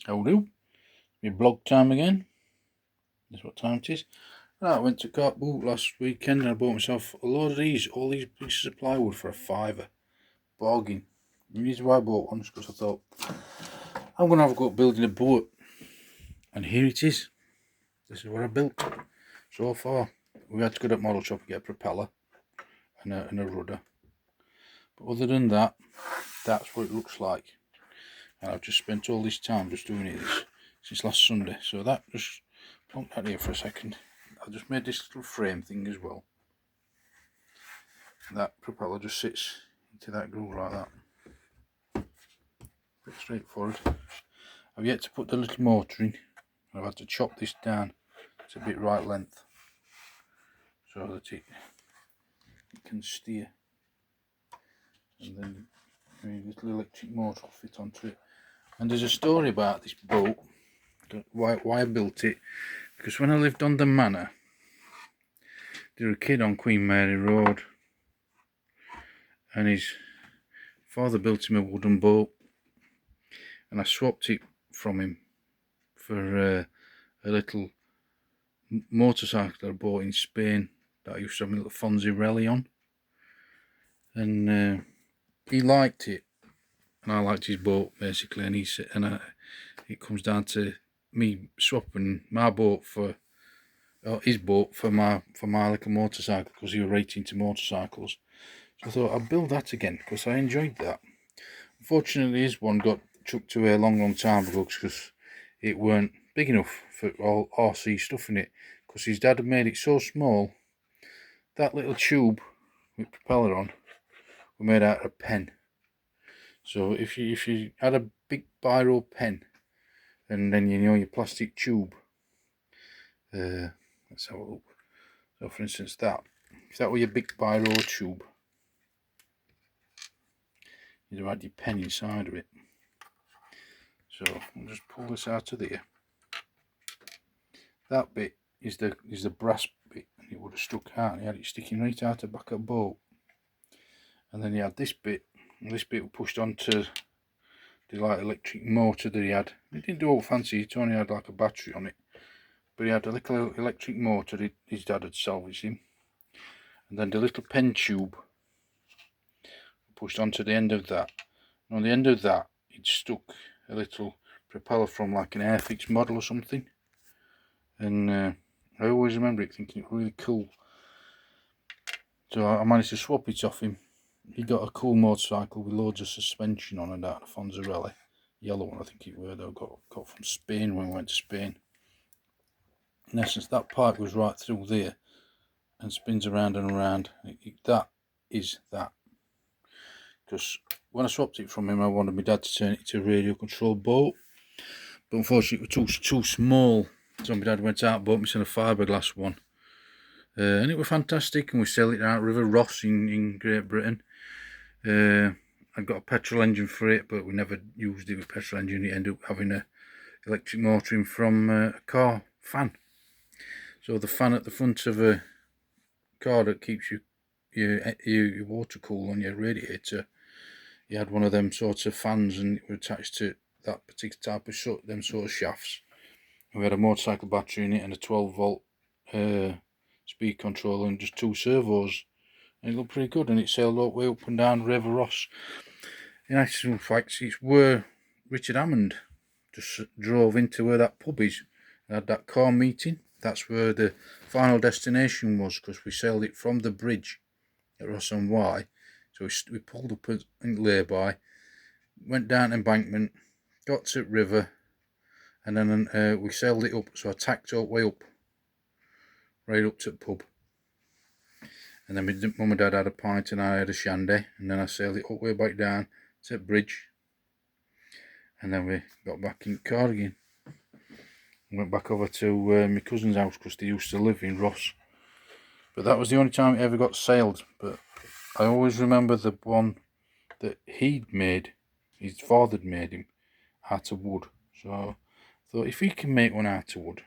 How do? My blog time again. That's what time it is. Right, I went to Cart Boot last weekend and I bought myself a load of these, all these pieces of plywood for £5. Bargain. The reason why I bought one is because I thought I'm going to have a go at building a boat. And here it is. This is what I built so far. We had to go to the model shop and get a propeller and a rudder. But other than that, that's what it looks like. And I've just spent all this time just doing it since last Sunday. So that just plonk that here for a second. I just made this little frame thing as well. That propeller just sits into that groove like that. Pretty straightforward. I've yet to put the little motor in. I've had to chop this down to a bit right length so that it can steer. And then a little electric motor will fit onto it. And there's a story about this boat, why I built it, because when I lived on the manor, there was a kid on Queen Mary Road, and his father built him a wooden boat, and I swapped it from him for a little motorcycle I bought in Spain that I used to have a little Fonzie rally on, and he liked it. And I liked his boat basically, and it comes down to me swapping my boat for his boat for my little motorcycle, because he was right into motorcycles. So I thought I'd build that again because I enjoyed that. Unfortunately, his one got chucked away a long time ago because it weren't big enough for all RC stuff in it. Because his dad had made it so small, that little tube with propeller on was made out of a pen. So if you had a big biro pen, and then your plastic tube, let's have a look. So for instance, if that were your big biro tube, you'd have had your pen inside of it. So I'll just pull this out of there. That bit is the brass bit, and it would have stuck out. You had it sticking right out the back of the boat, and then you had this bit. And this bit pushed onto the electric motor that he had. It didn't do all fancy, it only had like a battery on it. But he had a little electric motor his dad had salvaged him. And then the little pen tube pushed onto the end of that. And on the end of that, it stuck a little propeller from like an Airfix model or something. And I always remember it thinking it was really cool. So I managed to swap it off him. He got a cool motorcycle with loads of suspension on and that, a Fonzarelli, yellow one I think it was, that I got from Spain when we went to Spain. In essence, that pipe goes right through there and spins around and around. That is that. Because when I swapped it from him, I wanted my dad to turn it into a radio controlled boat, but unfortunately it was too small. So my dad went out and bought me some fiberglass one. And it was fantastic, and we sailed it out River Ross in Great Britain. I got a petrol engine for it, but we never used it with petrol engine. It ended up having a electric motor in from a car fan. So the fan at the front of a car that keeps your water cool on your radiator, you had one of them sorts of fans, and it was attached to that particular type of them sort of shafts. We had a motorcycle battery in it and a 12-volt speed controller and just 2 servos. And it looked pretty good, and it sailed all the way up and down River Ross. In actual fact, it's where Richard Hammond just drove into where that pub is. They had that car meeting. That's where the final destination was, because we sailed it from the bridge at Ross on Wye. So we pulled up in lay-by, went down embankment, got to river, and then we sailed it up. So I tacked all the way up, right up to the pub. And then my mum and dad had a pint and I had a shandy, and then I sailed it all the way back down to the bridge, and then we got back in the car again. Went back over to my cousin's house because they used to live in Ross. But that was the only time it ever got sailed. But I always remember the one that he'd made, his father had made him, out of wood. So I thought, if he can make one out of wood,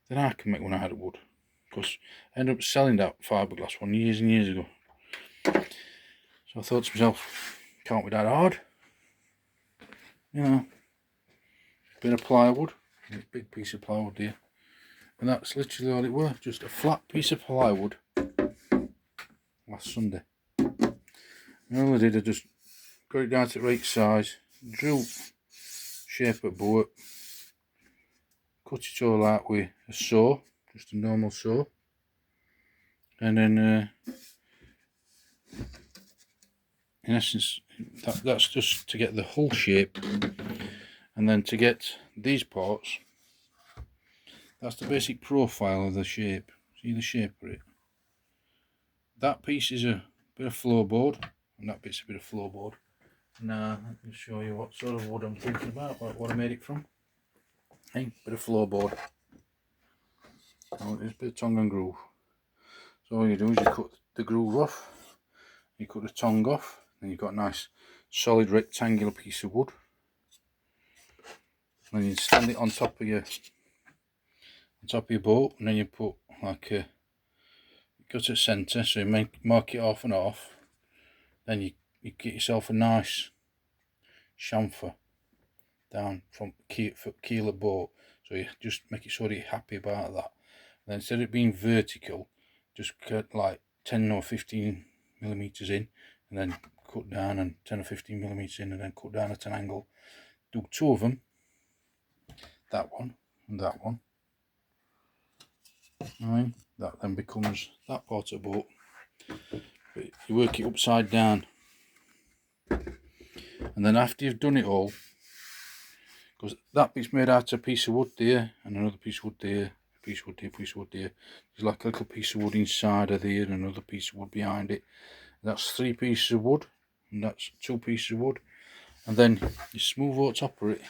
then I can make one out of wood. Because I ended up selling that fiberglass one years and years ago. So I thought to myself, can't be that hard, you know. bit of plywood, a big piece of plywood here, and that's literally all it were, just a flat piece of plywood last Sunday. And all I did, I just got it down to the right size, drill shape of boat, cut it all out with a saw, just a normal saw, and then in essence that's just to get the hull shape, and then to get these parts, that's the basic profile of the shape. See the shape of it? That piece is a bit of floorboard, and that bit's a bit of floorboard. Now let me show you what sort of wood I'm thinking about, what I made it from. Hey, bit of floorboard. Oh, it's a bit of tongue and groove. So all you do is you cut the groove off, you cut the tongue off, then you've got a nice solid rectangular piece of wood. And you stand it on top of your boat, and then you put like a, go to the centre, so you mark it off and off. Then you get yourself a nice chamfer down from keel of boat, so you just make it so that you're happy about that. And then instead of it being vertical, just cut like 10 or 15 millimeters in, and then cut down, and 10 or 15 millimeters in, and then cut down at an angle. Do two of them, that one and that one. Right, that then becomes that part of the boat. But you work it upside down, and then after you've done it all, because that bit's made out of a piece of wood there, and another piece of wood there, a piece of wood there, piece of wood there. There's like a little piece of wood inside of there, and another piece of wood behind it. That's 3 pieces of wood, and that's 2 pieces of wood. And then you smooth out top of it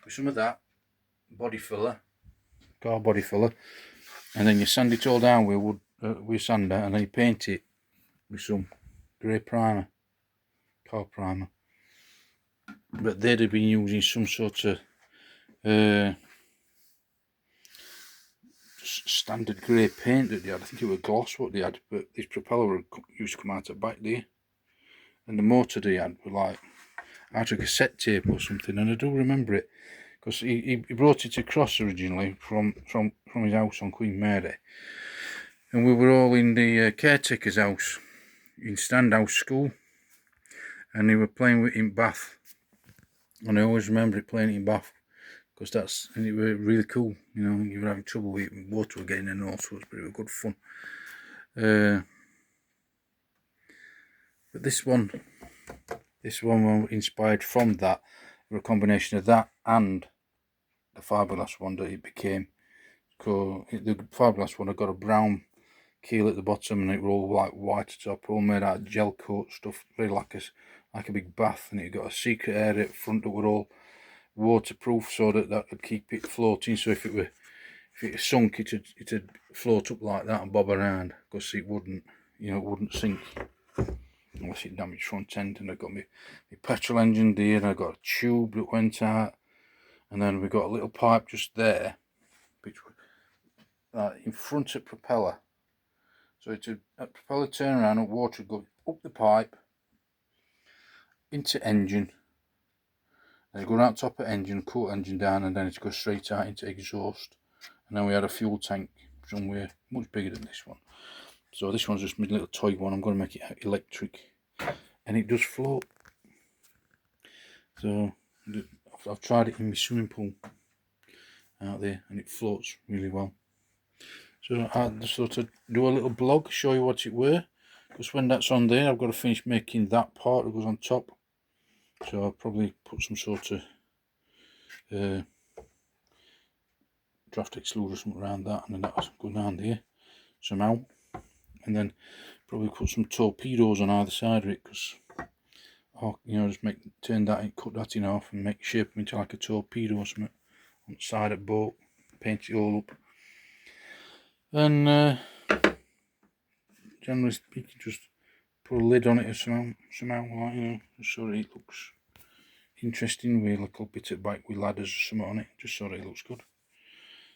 with some of that body filler, car body filler, and then you sand it all down with wood, with sander, and then you paint it with some grey primer, car primer. But they'd have been using some sort of standard grey paint that they had. I think it was gloss what they had, but this propeller used to come out of back there, and the motor they had were like out of cassette tape or something. And I do remember it, because he brought it across originally from his house on Queen Mary, and we were all in the caretaker's house in Standhouse School, and they were playing with it in Bath, and I always remember it playing it in Bath, because and it was really cool. You know, you were having trouble with it, water were getting in and all sorts, but it was good fun. But this one was inspired from that, a combination of that and the fiberglass one that it became. So the fiberglass one, I got a brown keel at the bottom, and it were all like white at top, all made out of gel coat stuff, very like a big bath, and it got a secret area at front that were all waterproof, so that would keep it floating. So if it sunk, it'd float up like that and bob around, because it wouldn't, you know, it wouldn't sink unless it damaged front end. And I got my petrol engine there, and I got a tube that went out, and then we got a little pipe just there, which was in front of propeller. So it's a propeller turn around, and water would go up the pipe into engine, and it go out top of engine, cool engine down, and then it goes straight out into exhaust. And then we had a fuel tank somewhere much bigger than this one. So this one's just my little toy one. I'm going to make it electric, and it does float. So I've tried it in my swimming pool out there, and it floats really well. So I just thought to do a little blog, show you what it were, because when that's on there, I've got to finish making that part that goes on top. So I'll probably put some sort of draft extruder or something around that, and then that'll go down there somehow. And then probably put some torpedoes on either side of it, because, you know, just turn that and cut that in half and shape them into like a torpedo or something on the side of the boat, paint it all up. And generally speaking, just put a lid on it or somehow, like, you know, just so that it looks interesting, with a little bit of back with ladders or something on it, just so that it looks good.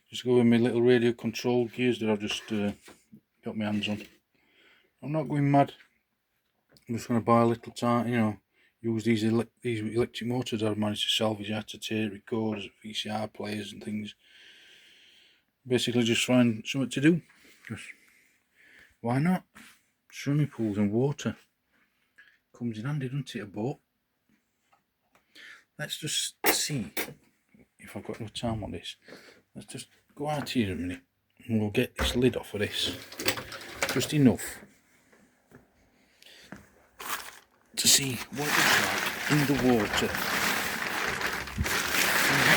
Just go with my little radio control gears that I've just got my hands on. I'm not going mad. I'm just going to buy a little time, you know, use these electric motors I've managed to salvage out to tape recorders, VCR players and things. Basically just find something to do, because why not? Swimming pools and water comes in handy, doesn't it, a boat? Let's just see if I've got enough time on this. Let's just go out here a minute and we'll get this lid off of this, just enough to see what it looks like in the water.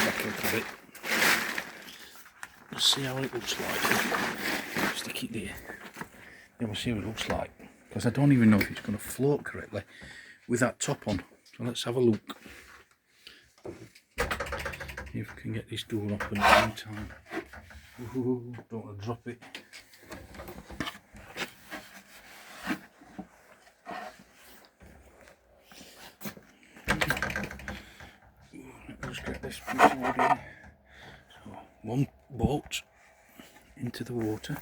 Back a little bit. Let's see how it looks like. Stick it there. Then we'll see what it looks like, because I don't even know if it's going to float correctly with that top on. So let's have a look. See if we can get this door open at the same time. Ooh, don't want to drop it. Let's get this piece of wood in. So, one bolt into the water.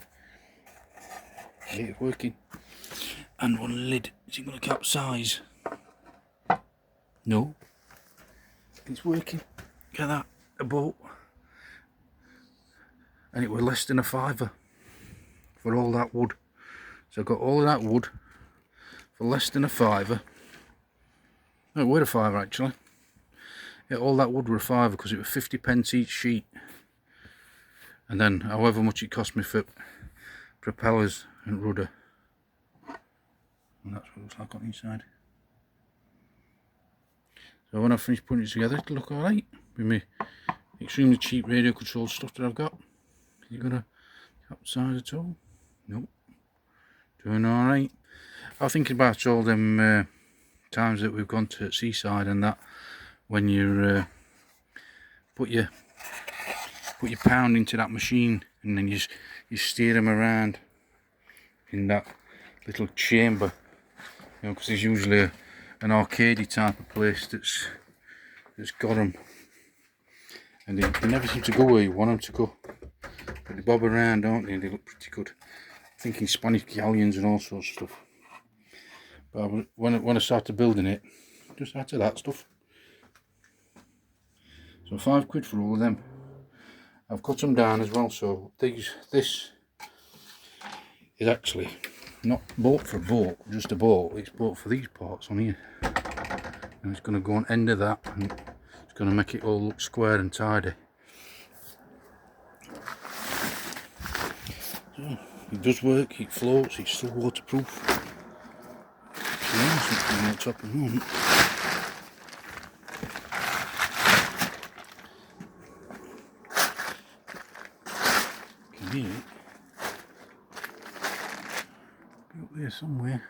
Get it working. And one lid. Is it going to capsize? No. It's working. Get that, a boat. And it was less than a £5 for all that wood. So I got all of that wood for less than a £5. No, it was a £5 actually. Yeah, all that wood were a £5 because it was 50p each sheet. And then however much it cost me for propellers and rudder. And that's what it looks like on the inside. So when I finish putting it together, it'll look alright with me extremely cheap radio controlled stuff that I've got. Is it gonna capsize at all? Nope. Doing alright. I was thinking about all them times that we've gone to seaside and that, when you put your pound into that machine and then you steer them around in that little chamber, you know, because there's usually an arcadey type of place that's got them, and they never seem to go where you want them to go, but they bob around, don't they? They look pretty good. I'm thinking Spanish galleons and all sorts of stuff. But when I started building it, just added that stuff. So £5 for all of them. I've cut them down as well, so this is actually not bought for a boat, just a boat. It's bought for these parts on here, and it's going to go on end of that, and it's going to make it all look square and tidy. So it does work. It floats. It's still waterproof. Yeah, something on the top at the moment. Can hear it. Be up there somewhere.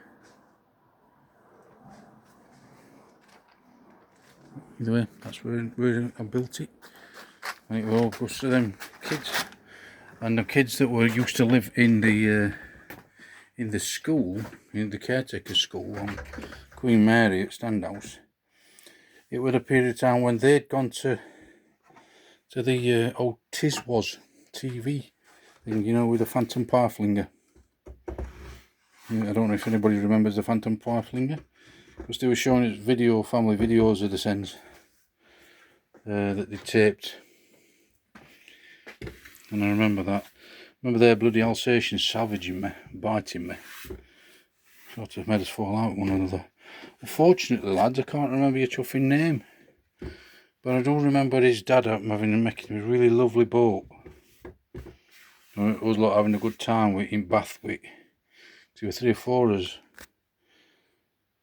Either way, that's where I built it. And it all goes to them kids. And the kids that were used to live in the school, in the caretaker school on Queen Mary at Standhouse, it was a period of time when they'd gone to the old Tiswas TV thing, you know, with the Phantom Pie-Flinger. I don't know if anybody remembers the Phantom Pie-Flinger, because they were showing us family videos of the sends that they taped, and I remember that. Remember their bloody Alsatians savaging me, biting me. Sort of made us fall out with one another. Unfortunately, lads, I can't remember your chuffing name, but I do remember his dad making a really lovely boat. It was like having a good time with in Bath with 2 or 3 or 4 of us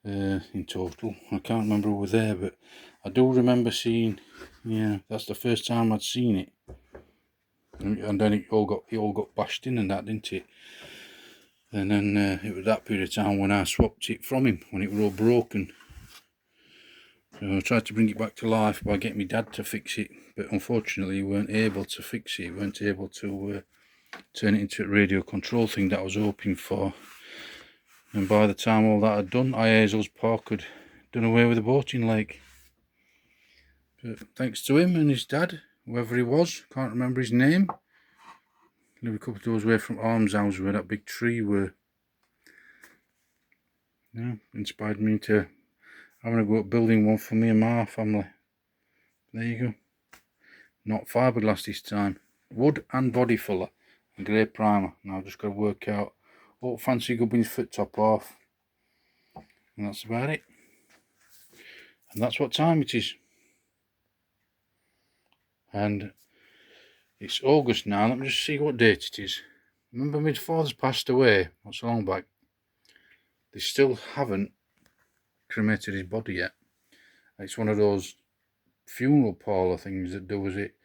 in total. I can't remember who were there, but I do remember seeing. Yeah, that's the first time I'd seen it. And then it all got bashed in and that, didn't it? And then it was that period of time when I swapped it from him, when it was all broken. So I tried to bring it back to life by getting my dad to fix it, but unfortunately he weren't able to fix it. He weren't able to turn it into a radio control thing that I was hoping for. And by the time all that had done, Hazel's Park had done away with the boating lake. But thanks to him and his dad, whoever he was, can't remember his name. Live a couple of doors away from Arms House where that big tree were. Yeah, inspired me to I'm going to go up building one for me and my family. There you go. Not fiberglass this time. Wood and body filler and grey primer. Now I've just got to work out what fancy gubbins foot top off. And that's about it. And that's what time it is. And it's August now. Let me just see what date it is. Remember my father's passed away not so long back. They still haven't cremated his body yet. It's one of those funeral parlour things that does it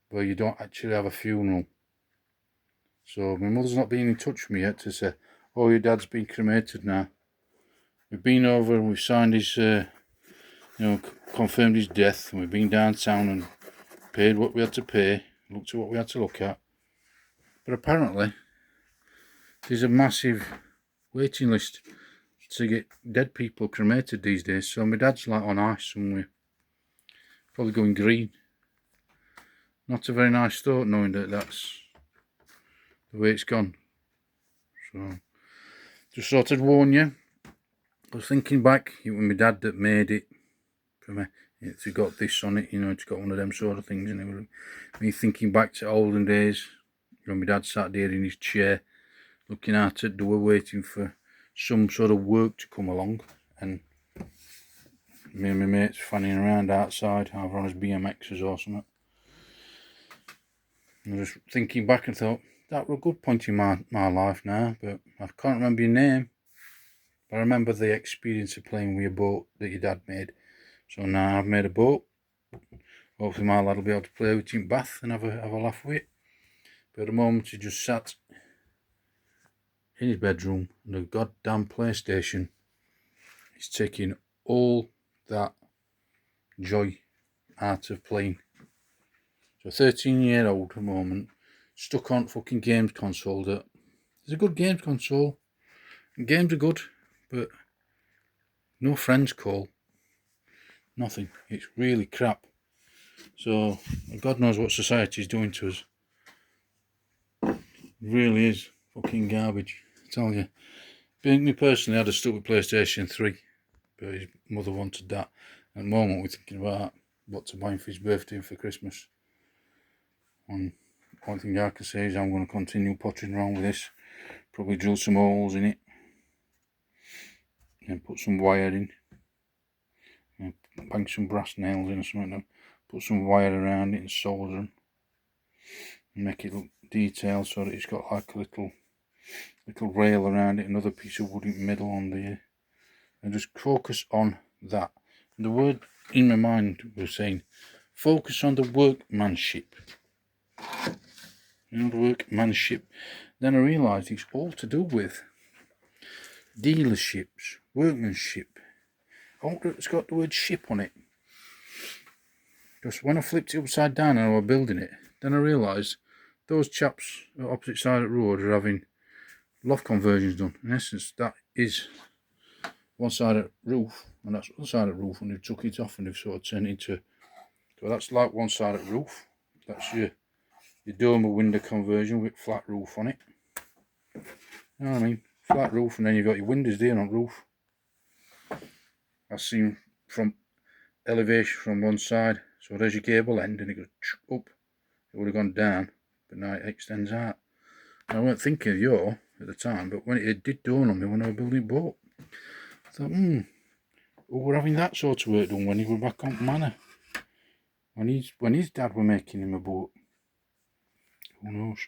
where you don't actually have a funeral. So my mother's not been in touch with me yet to say, oh, your dad's been cremated now. We've been over and we've signed his, confirmed his death, and we've been downtown and paid what we had to pay, looked at what we had to look at. But apparently there's a massive waiting list to get dead people cremated these days. So my dad's like on ice somewhere, probably going green. Not a very nice thought knowing that that's the way it's gone. So just thought I'd warn you. I was thinking back, it was my dad that made it for me. It's got this on it, it's got one of them sort of things. And it was me thinking back to olden days, when my dad sat there in his chair, looking out at the door, waiting for some sort of work to come along, and me and my mates fanning around outside, either on his BMXs or something. I was just thinking back and thought, that was a good point in my life now, but I can't remember your name. But I remember the experience of playing with a boat that your dad made. So now I've made a boat. Hopefully my lad will be able to play with it in Bath and have a laugh with it. But at the moment he just sat in his bedroom on the goddamn PlayStation. He's taking all that joy out of playing. So 13-year-old at the moment, stuck on fucking games console. That it's a good games console. And games are good, but no friends call. Nothing. It's really crap. So God knows what society's doing to us. It really is fucking garbage, I tell you. Me personally, I'd have stuck with PlayStation 3, but his mother wanted that. At the moment we're thinking about what to buy him for his birthday and for Christmas. And one thing I can say is I'm going to continue pottering around with this. Probably drill some holes in it and put some wire in. And bang some brass nails in or something. Put some wire around it and solder them. And make it look detailed so that it's got like a little rail around it, another piece of wood in the middle on the and just focus on that. And the word in my mind was saying, focus on the workmanship. The workmanship. Then I realised it's all to do with dealerships, workmanship. It's got the word ship on it. Just when I flipped it upside down and I was building it, then I realised those chaps at opposite side of the road are having loft conversions done. In essence, that is one side of the roof, and that's one side of the roof, and they've took it off and they've sort of turned it into, so that's like one side of the roof. That's your dormer window conversion with flat roof on it. You know what I mean? Flat roof, and then you've got your windows there on roof. I've seen from elevation from one side, so there's your gable end and it goes up. It would have gone down, but now it extends out. And I weren't thinking of you at the time, but when it did dawn on me when I was building a boat, I thought, we're having that sort of work done when he was back on manor. When his dad were making him a boat. Who knows?